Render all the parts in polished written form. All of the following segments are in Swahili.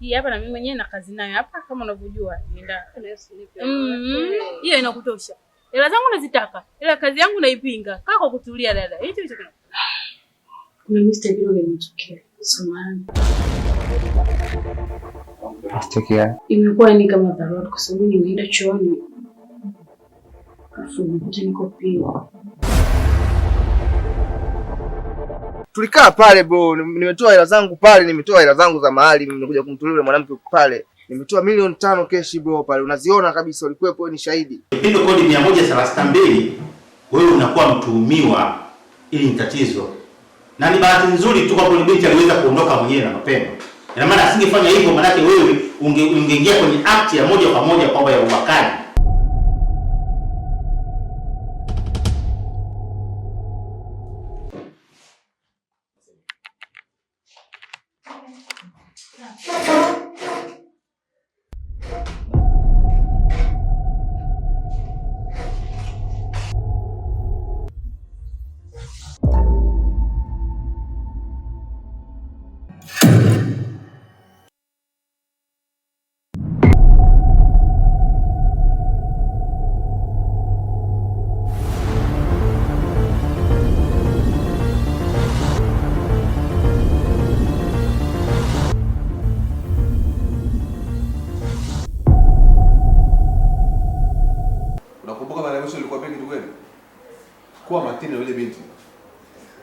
Hii hapa na mimi mwenyewe na kazi nayo hapa kama unavyojua nienda. Hiyo inakutosha. Hela zangu nazitaka. Ila kazi yangu naipinga. Kaa kwa kutulia dada. Hicho hicho kana. Kuna mistake kidogo imetokea. Samahani. Mistake imekuwa ni kama dharura kwa sababu nimeenda chooni. Afu niko pia. Tulikaa pale bro, nimetoa hela zangu pale, nimetoa hela zangu za mahali, nimekuja kumtolea yule mwanamke pale. Nimetoa milioni 5 cash bro pale. Unaziona kabisa ulikuwepo, wewe ni shahidi. Pindo kodi 132, wewe unakuwa mtuhumiwa, ili ni tatizo. Na ni bahati nzuri tu kwa sababu binti aliweza kuondoka mwenyewe na mapema. Ina maana asingefanya hivyo, maana yake wewe ungeingia kwenye act ya moja kwa moja kwamba ya ubakaji. Kuwa makini na yule binti.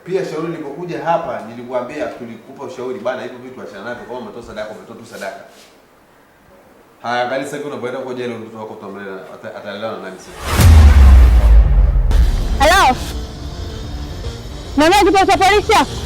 Pia shauri nilipokuja hapa nilikwambia tulikupa ushauri bana, hivyo vitu achana navyo, kama umetoa sadaka umetoa tu sadaka. Haya, angalia sasa unapoenda kwa jela mtoto wako utamlea atalelewa na nani sasa? Hello. Nani kitu cha polisi?